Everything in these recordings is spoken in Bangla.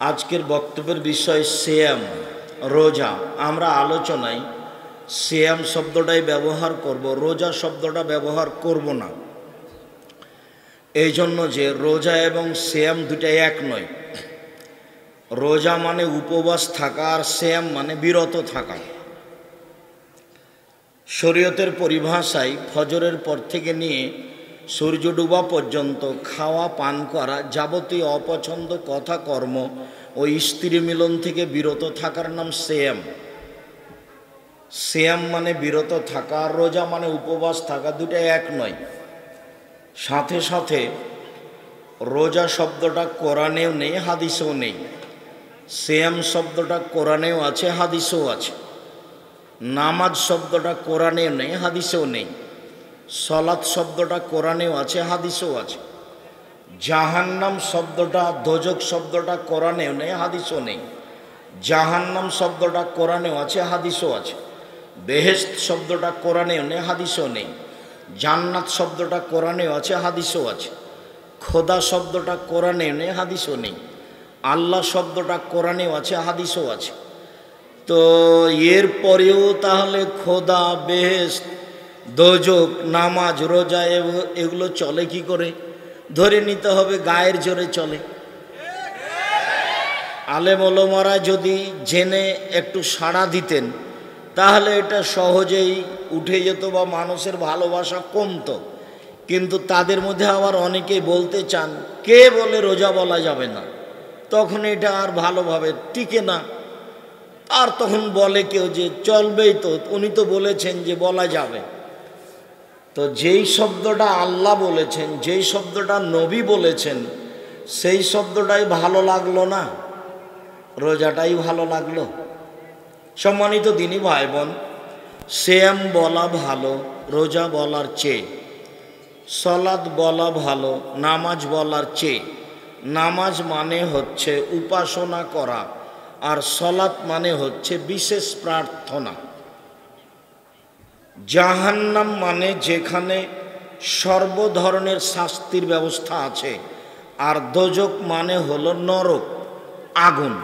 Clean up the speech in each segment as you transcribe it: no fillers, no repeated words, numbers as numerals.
আজকের বক্তব্যের বিষয় সিয়াম, রোজা। আমরা আলোচনায় সিয়াম শব্দটাই ব্যবহার করব, রোজা শব্দটা ব্যবহার করব না। এই জন্য যে রোজা এবং সিয়াম দুটাই এক নয়। রোজা মানে উপবাস থাকা, আর সিয়াম মানে বিরত থাকা। শরীয়তের পরিভাষায় ফজরের পর থেকে নিয়ে সূর্য ডুবা পর্যন্ত খাওয়া পান করা, যাবতীয় অপছন্দ কথা কর্ম ও স্ত্রী মিলন থেকে বিরত থাকার নাম সিয়াম। সিয়াম মানে বিরত থাকা, আর রোজা মানে উপবাস থাকা, দুটাই এক নয়। সাথে সাথে রোজা শব্দটা কোরআনেও নেই, হাদিসেও নেই। সিয়াম শব্দটা কোরআনেও আছে, হাদিসেও আছে। নামাজ শব্দটা কোরআনেও নেই, হাদিসেও নেই। সলাৎ শব্দটা কোরআনেও আছে, হাদিসেও আছে। জাহান্নাম শব্দটা, দোজক শব্দটা কোরআনেও নেই, হাদিসও নেই। জাহান্নাম শব্দটা কোরআনেও আছে, হাদিসও আছে। বেহেশত শব্দটা কোরআনেও নেই, হাদিসও নেই। জান্নাত শব্দটা কোরআনেও আছে, হাদিসও আছে। খোদা শব্দটা কোরআনেও নেই, হাদিসও নেই। আল্লাহ শব্দটা কোরআনেও আছে, হাদিসও আছে। তো এর পরেও তাহলে খোদা, বেহেশত, দোজক, নামাজ, রোজা এগুলো চলে কি করে? ধরে নিতে হবে গায়ের জোরে চলে। আলেম ওলামারা যদি জেনে একটু সাড়া দিতেন তাহলে এটা সহজেই উঠে যেত বা মানুষের ভালোবাসা কমতো। কিন্তু তাদের মধ্যে আবার অনেকেই বলতে চান, কে বলে রোজা বলা যাবে না, তখন এটা আর ভালোভাবে টিকে না। আর তখন বলে কেউ যে চলবেই তো, উনি তো বলেছেন যে বলা যাবে। তো যেই শব্দটা আল্লাহ বলেছেন, যেই শব্দটা নবী বলেছেন, সেই শব্দটাই ভালো লাগলো না, রোজাটাই ভালো লাগলো। সম্মানিত দিনী ভাই বোন, সিয়াম বলা ভালো রোজা বলার চেয়ে, সলাৎ বলা ভালো নামাজ বলার চেয়ে। নামাজ মানে হচ্ছে উপাসনা করা, আর সলাৎ মানে হচ্ছে বিশেষ প্রার্থনা। জাহান্নাম মানে যেখানে সর্বধরনের শাস্তির ব্যবস্থা আছে, আর দোজক মানে হলো নরক, আগুন।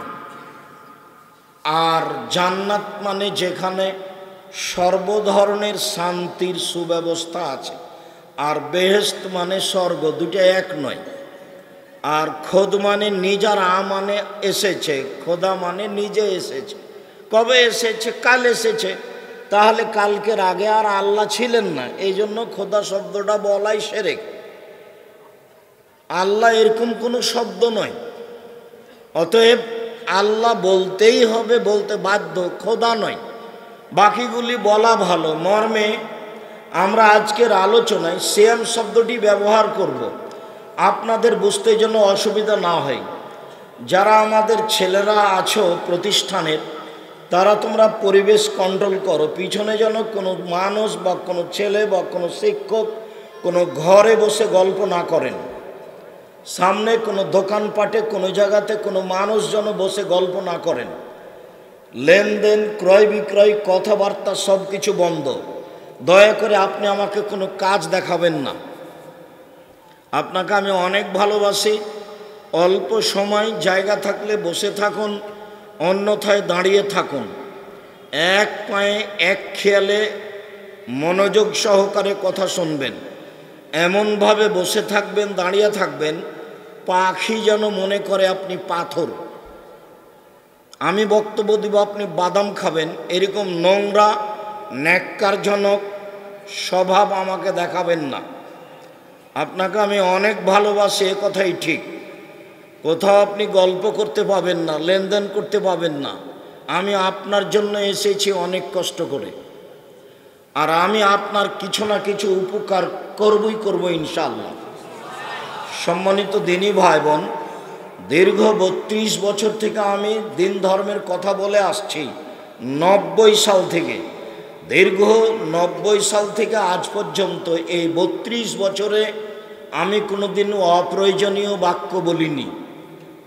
আর জান্নাত মানে যেখানে সর্বধরনের শান্তির সুব্যবস্থা আছে, আর বেহেশত মানে স্বর্গ, দুটো এক নয়। আর খোদ মানে নিজ, আর মানে এসেছে। খোদা মানে নিজে এসেছে। কবে এসেছে? কাল এসেছে। তাহলে কালকের আগে আর আল্লাহ ছিলেন না, এই জন্য খোদা শব্দটা বলাই শিরক। আল্লাহ এরকম কোনো শব্দ নয়। অতএব আল্লাহ বলতেই হবে, বলতে বাধ্য, খোদা নয়। বাকিগুলি বলা ভালো। মর্মে আমরা আজকের আলোচনায় সিয়াম শব্দটি ব্যবহার করব, আপনাদের বুঝতে যেন অসুবিধা না হয়। যারা আমাদের ছেলেরা আছো প্রতিষ্ঠানের, তারা তোমরা পরিবেশ কন্ট্রোল করো। পিছনে যেন কোনো মানুষ বা কোনো ছেলে বা কোনো শিক্ষক কোনো ঘরে বসে গল্প না করেন। সামনে কোনো দোকানপাটে কোনো জায়গাতে কোনো মানুষ যেন বসে গল্প না করেন। লেনদেন, ক্রয় বিক্রয়, কথাবার্তা সব কিছু বন্ধ। দয়া করে আপনি আমাকে কোনো কাজ দেখাবেন না। আপনাকে আমি অনেক ভালোবাসি। অল্প সময় জায়গা থাকলে বসে থাকুন, অন্যথায় দাঁড়িয়ে থাকুন। এক পায়ে এক খেয়ালে মনোযোগ সহকারে কথা শুনবেন। এমনভাবে বসে থাকবেন, দাঁড়িয়ে থাকবেন, পাখি যেন মনে করে আপনি পাথর। আমি বক্তব্য দিব, আপনি বাদাম খাবেন, এরকম নোংরা ন্যাক্কারজনক স্বভাব আমাকে দেখাবেন না। আপনাকে আমি অনেক ভালোবাসি, এ কথাই ঠিক। কোথাও আপনি গল্প করতে পাবেন না, লেনদেন করতে পাবেন না। আমি আপনার জন্য এসেছি অনেক কষ্ট করে, আর আমি আপনার কিছু না কিছু উপকার করবই করব ইনশাআল্লাহ। সম্মানিত দিনী ভাই বোন, দীর্ঘ 32 বছর থেকে আমি দিন ধর্মের কথা বলে আসছি। 90 সাল থেকে, দীর্ঘ 90 সাল থেকে আজ পর্যন্ত এই 32 বছরে আমি কোনোদিন অপ্রয়োজনীয় বাক্য বলিনি।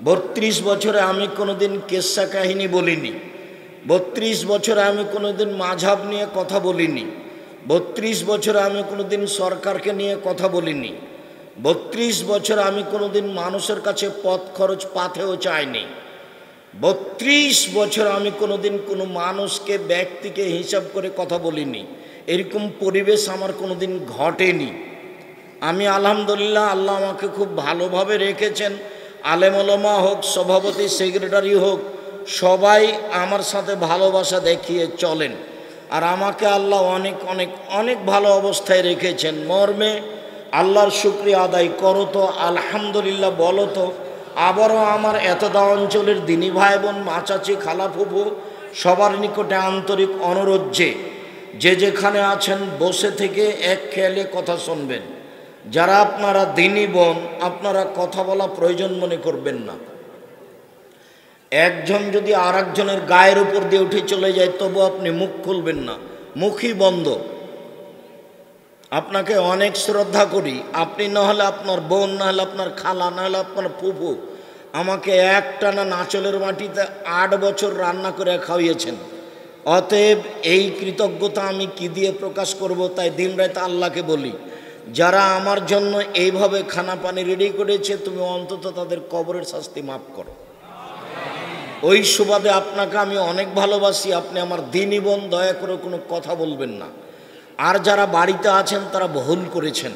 32 বছরে আমি কোনোদিন কেসা কাহিনী বলিনি। 32 বছরে আমি কোনোদিন মাঝহাব নিয়ে কথা বলিনি। 32 বছরে আমি কোনোদিন সরকারকে নিয়ে কথা বলিনি। 32 বছরে আমি কোনোদিন মানুষের কাছে পথ খরচ পাথেও চাইনি। 32 বছর আমি কোনোদিন কোনো মানুষকে ব্যক্তিকে হিসাব করে কথা বলিনি, এরকম পরিবেশ আমার কোনোদিন ঘটেনি। আমি আলহামদুলিল্লাহ, আল্লাহ আমাকে খুব ভালোভাবে রেখেছেন। আলেম ওলামা হোক, সভাপতি সেক্রেটারি হোক, সবাই আমার সাথে ভালোবাসা দেখিয়ে চলেন। আর আমাকে আল্লাহ অনেক অনেক অনেক ভালো অবস্থায় রেখেছেন। মর্মে আল্লাহর শুকরিয়া আদায় করো তো, আলহামদুলিল্লাহ বলো তো। আবারও আমার এতদা অঞ্চলের দিনী ভাই বোন, মা চাচি, খালা ফুফু সবার নিকটে আন্তরিক অনুরোধ যে যেখানে আছেন বসে থেকে এক খেয়ালে কথা শুনবেন। যারা আপনারা দিনী বোন, আপনারা কথা বলা প্রয়োজন মনে করবেন না। একজন যদি আর একজনের গায়ের উপর দিয়ে উঠে চলে যায় তবু আপনি মুখ খুলবেন না, মুখই বন্ধ। আপনাকে অনেক শ্রদ্ধা করি, আপনি না হলে আপনার বোন, না হলে আপনার খালা, না হলে আপনার ফুফু আমাকে একটানা নাচলের মাটিতে 8 বছর রান্না করে খাওয়িয়েছেন। অতএব এই কৃতজ্ঞতা আমি কি দিয়ে প্রকাশ করব? তাই দিনরাত আল্লাহকে বলি, যারা আমার জন্য এইভাবে খানা পানি রেডি করেছে, তুমি অন্তত তাদের কবরের শাস্তি মাফ করো। ওই সুবাদে আপনাকে আমি অনেক ভালোবাসি, আপনি আমার দিনী বোন, দয়া করে কোনো কথা বলবেন না। আর যারা বাড়িতে আছেন তারা ভুল করেছেন।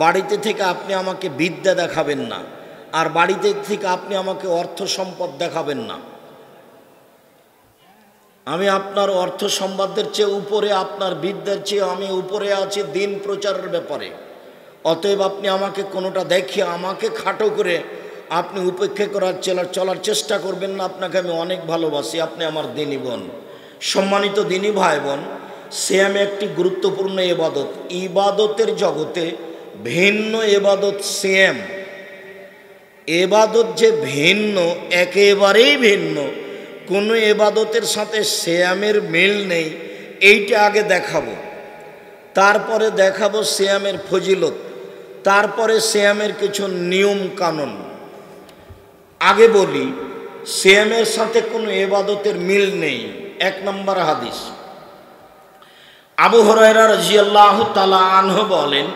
বাড়িতে থেকে আপনি আমাকে বিদ্যা দেখাবেন না, আর বাড়িতে থেকে আপনি আমাকে অর্থ সম্পদ দেখাবেন না। আমি আপনার অর্থ সম্পদের চেয়ে উপরে, আপনার বিদ্যার চেয়ে আমি উপরে আছি দিন প্রচারের ব্যাপারে। অতএব আপনি আমাকে কোনোটা দেখিয়ে আমাকে খাটো করে আপনি উপেক্ষা করার চলার চেষ্টা করবেন না। আপনাকে আমি অনেক ভালোবাসি, আপনি আমার দিনী বোন। সম্মানিত দিনী ভাই বোন, সিয়াম একটি গুরুত্বপূর্ণ ইবাদত। ইবাদতের জগতে ভিন্ন ইবাদত সিয়াম। ইবাদত যে ভিন্ন, একেবারেই ভিন্ন, কোনো ইবাদতের সাথে সিয়ামের মিল নেই, এইটা আগে দেখাবো। তারপরে দেখাবো সিয়ামের ফজিলত, তারপরে সিয়ামের কিছু নিয়ম কানুন। আগে বলি, সিয়ামের সাথে কোনো ইবাদতের মিল নেই। 1 নম্বর হাদিস, আবু হুরায়রা রাদিয়াল্লাহু তাআলা আনহু বলেন,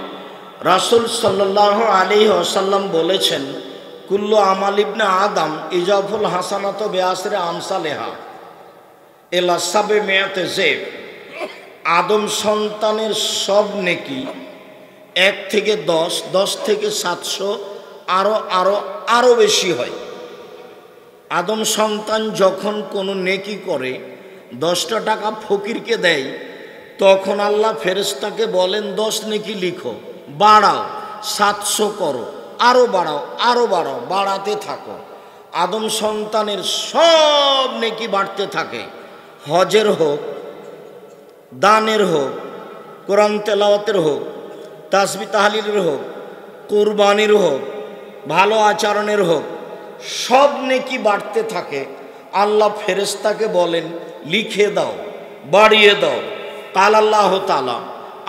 রাসূল সাল্লাল্লাহু আলাইহি ওয়াসাল্লাম বলেছেন, কুল্লু আমাল ইবনে আদম ইজাফুল হাসানাত বিআশরি আমসালিহা ইলা 700 জিব। আদম সন্তানের সব নেকি 1 থেকে 10, 10 থেকে 700, আরো বেশি হয়। আদম সন্তান যখন কোনো নেকি করে 10টা টাকা ফকিরকে দেয়, তখন আল্লাহ ফেরেশতাকে বলেন 10 নেকি লিখো, বাড়াও, 700 করো, আরো বাড়াও, আরো বাড়াও, বাড়াতে থাকো। আদম সন্তানের সব নেকি বাড়তে থাকে। হজের হোক, দানের হোক, কোরআন তেলাওয়াতের হোক, তাসবিহ তাহলিলের হোক, কুরবানির হোক, ভালো আচরণের হোক, সব নেকি বাড়তে থাকে। আল্লাহ ফেরেশতাকে বলেন লিখে দাও, বাড়িয়ে দাও। কাল আল্লাহ তাআলা,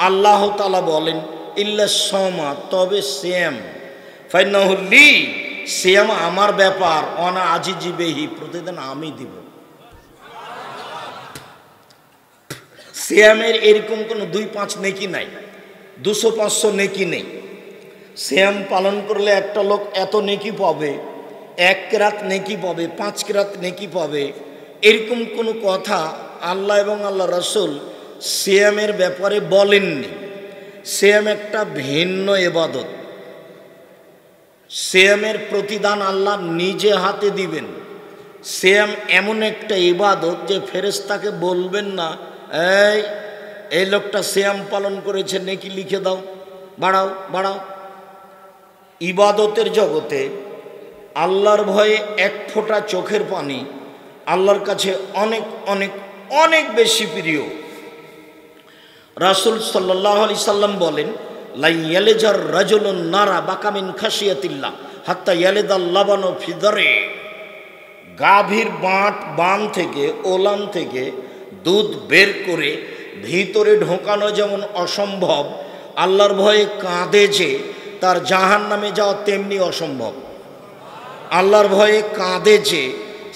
আল্লাহ তাআলা বলেন ইল্লা সমা, তবে সিয়াম, ফাইন্নাহু লি, সিয়াম আমার ব্যাপার, অনা আজিজি বিহি, প্রতিদিন আমি দিব। সিয়ামের এরকম কোনো 2-5 নেকি নাই, 200-500 নেকি নেই। সিয়াম পালন করলে একটা লোক এত নেকি পাবে, 1 কেরাত নেকি পাবে, 5 কেরাত নেকি পাবে, এরকম কোনো কথা আল্লাহ এবং আল্লাহ রাসূল সিয়ামের ব্যাপারে বলেননি। সিয়াম একটা ভিন্ন ইবাদত। সিয়ামের প্রতিদান আল্লাহ নিজে হাতে দিবেন। সিয়াম এমন একটা ইবাদত যে ফেরেশতাকে বলবেন না, এই লোকটা সিয়াম পালন করেছে, নেকি লিখে দাও, বাড়াও বাড়াও। ইবাদতের জগতে আল্লাহর ভয়ে 1 ফোঁটা চোখের পানি আল্লাহর কাছে অনেক অনেক অনেক বেশি প্রিয়। রাসূল সাল্লাল্লাহু আলাইহি সাল্লাম বলেন, লা ইয়ালিজার রাজুলুন নারা বাকামিন খাশিয়াতিল্লাহ হাত্তা ইয়ালিদাল লাবানু ফি দারে। গাভীর বান থেকে, ওলান থেকে দুধ বের করে ভিতরে ঢোকানো যেমন অসম্ভব, আল্লাহর ভয়ে কাঁদে যে তার জাহান্নামে যাওয়া তেমনি অসম্ভব। আল্লাহর ভয়ে কাঁদে যে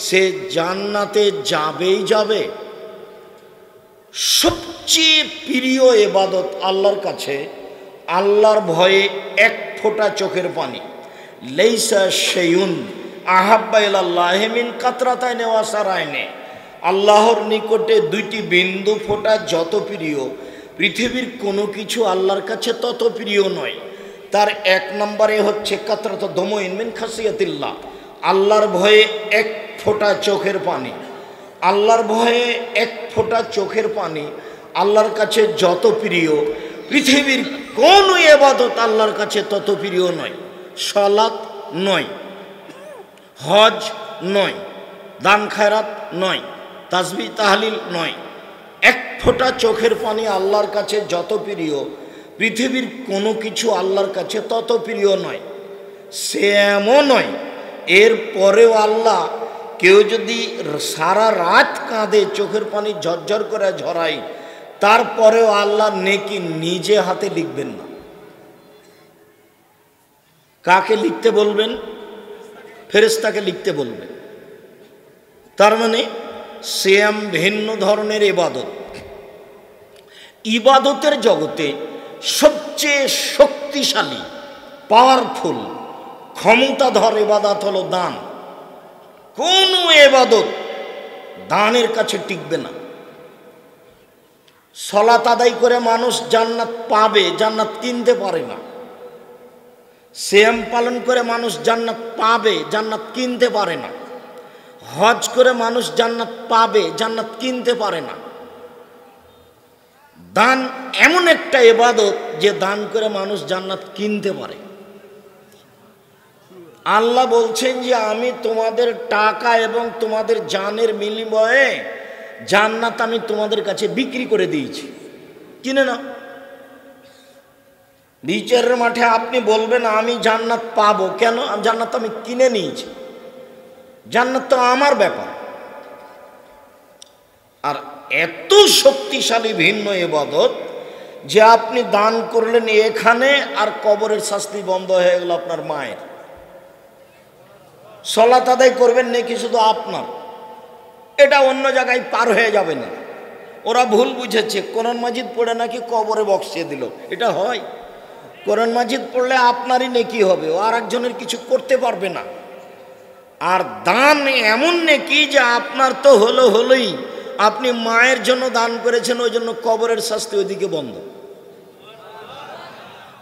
সে জান্নাতে যাবেই যাবে। সবচেয়ে প্রিয় ইবাদত আল্লাহর কাছে আল্লাহর ভয়ে 1 ফোঁটা চোখের পানি। লাইসা শাইউন আহাব্বা ইলাল্লাহি মিন কাতরাতাইনি ওয়া সারাইনি, আল্লাহর নিকটে দুইটি বিন্দু ফোঁটা যত প্রিয়, পৃথিবীর কোনো কিছু আল্লাহর কাছে তত প্রিয় নয়। তার এক নম্বরে হচ্ছে কাতরাত দমইন মিন খাসিয়াতিল্লাহ, আল্লাহর ভয়ে এক ফোঁটা চোখের পানি। আল্লাহর ভয়ে এক ফোঁটা চোখের পানি আল্লাহর কাছে যত প্রিয়, পৃথিবীর কোনো ইবাদত আল্লাহর কাছে তত প্রিয় নয়। সালাত নয়, হজ নয়, দান খায়রাত নয়, তাসবিহ তাহলিল নয়। এক ফোঁটা চোখের পানি আল্লাহর কাছে যত প্রিয়, পৃথিবীর কোনো কিছু আল্লাহর কাছে তত প্রিয় নয়। সে এমন নয়, এর পরেও আল্লাহ, কেউ যদি সারা রাত কাঁদে, চোখের পানি ঝরঝর করে ঝরায়, তারপরেও আল্লাহ নেকি নিজে হাতে লিখবেন না। কাকে লিখতে বলবেন? ফেরেশতাকে লিখতে বলবেন। তার মানে সিয়াম ভিন্ন ধরনের ইবাদত। ইবাদতের জগতে সবচেয়ে শক্তিশালী, পাওয়ারফুল, ক্ষমতাধর ইবাদত হলো দান। কোনো ইবাদত দানের কাছে টিকবে না। সালাত আদায় করে মানুষ জান্নাত পাবে, জান্নাত কিনতে পারে না। সিয়াম পালন করে মানুষ জান্নাত পাবে, জান্নাত কিনতে পারে না। হজ করে মানুষ জান্নাত পাবে, জান্নাত কিনতে পারে না। দান এমন একটা ইবাদত যে দান করে মানুষ জান্নাত কিনতে পারে। আল্লাহ বলছেন যে আমি তোমাদের টাকা এবং তোমাদের জানের বিনিময়ে জান্নাত আমি তোমাদের কাছে বিক্রি করে দিয়েছি, কিনে নাও। বিচারের মাঠে আপনি বলবেন আমি জান্নাত পাবো কেন? জান্নাত আমি কিনে নিয়েছি, জান্নাত তো আমার ব্যাপার। আর এত শক্তিশালী ভিন্ন ইবাদত যে আপনি দান করলেন এখানে, আর কবরের শাস্তি বন্ধ হয়ে গেল আপনার মায়ের। সালাত আদায় করবেন নাকি শুধু আপনার, এটা অন্য জায়গায় পার হয়ে যাবে না। ওরা ভুল বুঝেছে, কোরআন মাজিদ পড়ে নাকি কবরে বক্সিয়ে দিল। এটা হয়? কোরআন মাজিদ পড়লে আপনারই নেকি হবে, ও আর একজনের কিছু করতে পারবে না। আর দান এমন নেকি যে আপনার তো হলোই, আপনি মায়ের জন্য দান করেছেন, ওই জন্য কবরের শাস্তি ওইদিকে বন্ধ।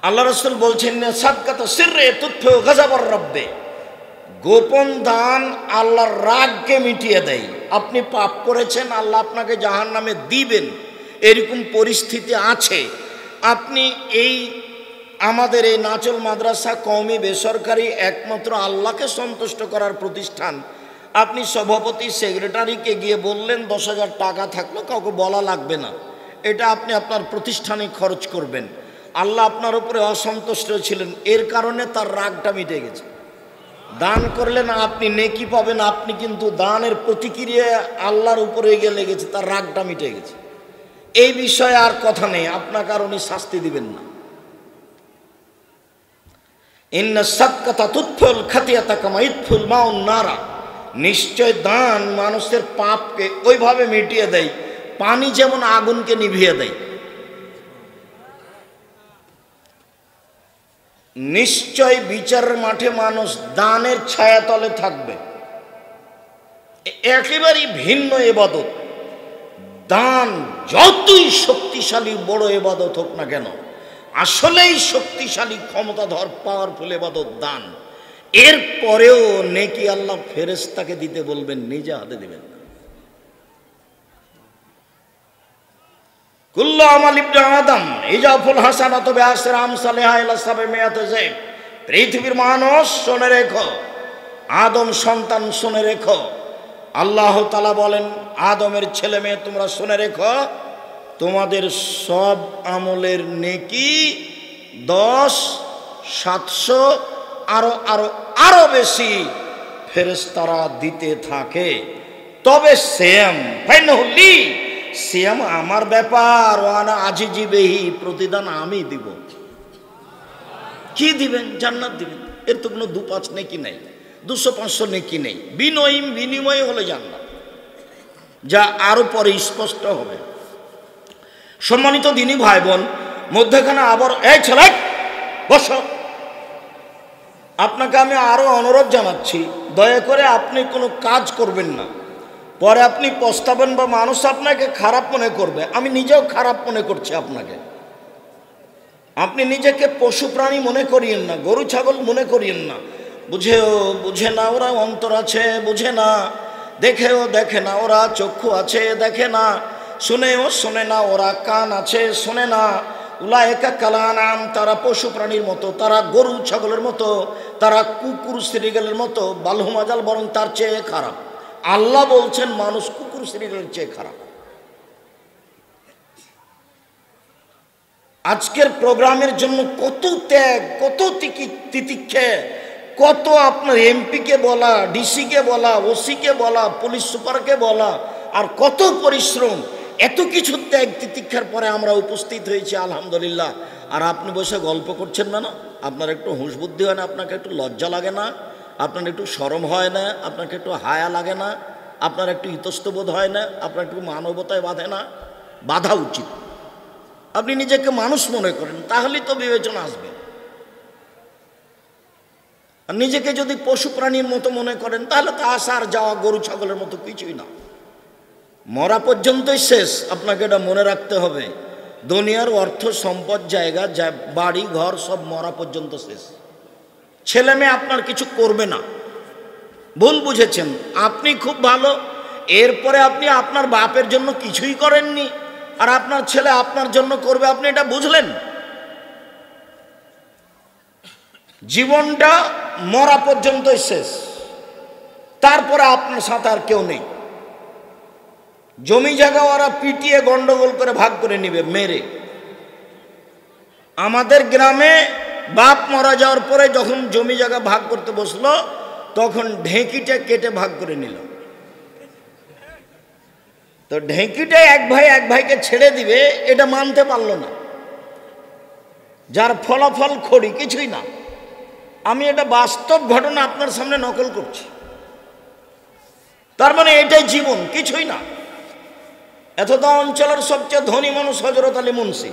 আল্লাহ রাসূল বলছেন না সাদকাত সিররে তুতফু গাযাবার রব্বে, গোপন দান আল্লাহর রাগকে মিটিয়ে দেয়। আপনি পাপ করেছেন, আল্লাহ আপনাকে জাহান্নামে দিবেন, এরকম পরিস্থিতি আছে। আপনি এই আমাদের এই নাচল মাদ্রাসা কওমি বেসরকারি একমাত্র আল্লাহকে সন্তুষ্ট করার প্রতিষ্ঠান, আপনি সভাপতি সেক্রেটারিকে গিয়ে বললেন 10,000 টাকা থাকলো, কাউকে বলা লাগবে না, এটা আপনি আপনার প্রতিষ্ঠানে খরচ করবেন। আল্লাহ আপনার উপরে অসন্তুষ্ট ছিলেন, এর কারণে তার রাগটা মিটে গেছে। দান করলেন আপনি নেকি পাবেন, আপনি কিন্তু দানের প্রতিক্রিয়া আল্লাহর উপরে গিয়ে লেগেছে, তার রাগটা মিটে গেছে। এই বিষয়ে আর কথা নেই, আপনাকে আর উনি শাস্তি দিবেন না। ইন্না সাদকাতা তুতফুল খাতিয়াতা কামা ইতফুল মাউন নারা, নিশ্চয় দান মানুষের পাপকে ওইভাবে মিটিয়ে দেয়, পানি যেমন আগুনকে নিভিয়ে দেয়। নিশ্চয় বিচারের মাঠে মানুষ দানের ছায়াতলে থাকবে। একেবারেই ভিন্ন ইবাদত। দান যতই শক্তিশালী বড় ইবাদত হোক না কেন, আসলেই শক্তিশালী ক্ষমতাধর পাওয়ারফুল ইবাদত দান। এর পরেও নেকি আল্লাহ ফেরেশতাকে দিতে বলবেন, নিজে হাতে দিবেন না। কুল্লু আমাল ইবনে আদম ইজাফুল হাসানাতু বিআশরি আমসালিহা ইলা 700 যায়ব। পৃথিবীর মানুষ শুনে রেখো, আদম সন্তান শুনে রেখো, আল্লাহ তাআলা বলেন আদমের ছেলে মেয়ে তোমরা শুনে রেখো, তোমাদের সব আমলের নেকি 10, 700 আরো বেশি ফেরেশতারা দিতে থাকে। তবে ফাইনালি সিয়াম আমার ব্যাপার, ওয়ানা আজিজি বেহি, প্রতিদান আমি দিব। কি দিবেন? জান্নাত দিবেন। এর তো কোনো 2-5 নেকি নেই, 200-500 নেকি নেই, বিনিময় হলে জান্নাত, যা আরো পরে স্পষ্ট হবে। সম্মানিত দিনী ভাই বোন, মধ্যখানে আবার এই ছেলে বসো, আপনাকে আমি আরও অনুরোধ জানাচ্ছি, দয়া করে আপনি কোনো কাজ করবেন না, পরে আপনি পস্তাবেন বা মানুষ আপনাকে খারাপ মনে করবে। আমি নিজেও খারাপ মনে করছি আপনাকে। আপনি নিজেকে পশু প্রাণী মনে করিয়েন না, গরু ছাগল মনে করিয়েন না। বুঝে না ওরা অন্তর আছে, বুঝে না, দেখেও দেখে না ওরা চক্ষু আছে, দেখে না, শুনেও শোনে না ওরা কান আছে, শোনে না। উলায়েকা কালানাম, তারা পশু প্রাণীর মতো, তারা গরু ছাগলের মতো, তারা কুকুর শ্রীগালের মতো, বালহুমাজাল, বরং তার চেয়ে খারাপ। আল্লাহ বলছেন মানুষ কুকুর শ্রীগালের চেয়ে খারাপ। আজকের প্রোগ্রামের জন্য কত ত্যাগ, কত তিতিক্ষে, কত আপনার এমপিকে বলা, ডিসিকে বলা, ওসিকে বলা, পুলিশ সুপারকে বলা, আর কত পরিশ্রম, এত কিছু ত্যাগ তিতিক্ষার পরে আমরা উপস্থিত হয়েছি, আলহামদুলিল্লাহ। আর আপনি বসে গল্প করছেন না? আপনার একটু হুঁশ বুদ্ধি হয় না? আপনাকে একটু লজ্জা লাগে না? আপনার একটু শরম হয় না? আপনাকে একটু হায়া লাগে না? আপনার একটু ইতস্তবোধ হয় না? আপনার একটু মানবতায় বাঁধে না? বাধা উচিত। আপনি নিজেকে মানুষ মনে করেন, তাহলেই তো বিবেচনা আসবে। আর নিজেকে যদি পশু প্রাণীর মতো মনে করেন, তাহলে তো আসা আর যাওয়া গরু ছাগলের মতো কিছুই না। মরা পর্যন্তই শেষ, আপনাকে এটা মনে রাখতে হবে। দুনিয়ার অর্থ সম্পদ, জায়গা, বাড়ি ঘর সব মরা পর্যন্ত শেষ। ছেলে মেয়ে আপনার কিছু করবে না, ভুল বুঝেছেন। আপনি খুব ভালো, এরপরে আপনি আপনার বাপের জন্য কিছুই করেননি, আর আপনার ছেলে আপনার জন্য করবে, আপনি এটা বুঝলেন? জীবনটা মরা পর্যন্তই শেষ, তারপরে আপনার সাথে আর কেউ নেই। জমি জায়গা ওরা পিটিয়ে গন্ডগোল করে ভাগ করে নিবে, মেরে। আমাদের গ্রামে বাপ মারা যাওয়ার পরে যখন জমি জায়গা ভাগ করতে বসলো, তখন ঢেঁকিটা কেটে ভাগ করে নিল। তো ঢেঁকিটা এক ভাইকে ছেড়ে দিবে, এটা মানতে পারলো না, যার ফলাফল খড়ি, কিছুই না। আমি এটা বাস্তব ঘটনা আপনার সামনে নকল করছি। তার মানে এটাই জীবন, কিছুই না। এতটা অঞ্চলের সবচেয়ে ধনী মানুষ হযরত আলী মুন্সি,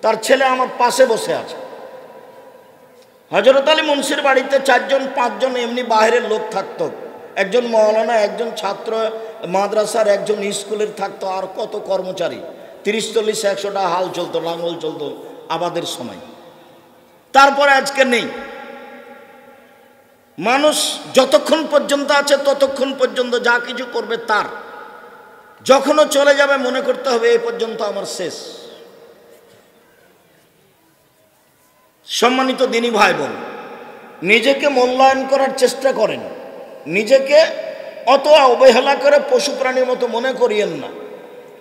তার ছেলে আমার পাশে বসে আছে। হযরত আলী মুন্সির বাড়িতে 4-5 জন এমনি বাইরের লোক থাকতো, একজন মৌলানা, একজন ছাত্র মাদ্রাসার, একজন স্কুলের থাকতো, আর কত কর্মচারী, 30-40-100টা হাল চলতো, লাঙ্গল চলতো আবাদের সময়। তারপরে আজকে নেই। মানুষ যতক্ষণ পর্যন্ত আছে ততক্ষণ পর্যন্ত যা কিছু করবে তার, যখনও চলে যাবে মনে করতে হবে এই পর্যন্ত আমার শেষ। সম্মানিত দিনী ভাই বোন, নিজেকে মূল্যায়ন করার চেষ্টা করেন, নিজেকে অত অবহেলা করে পশু প্রাণীর মতো মনে করিয়েন না।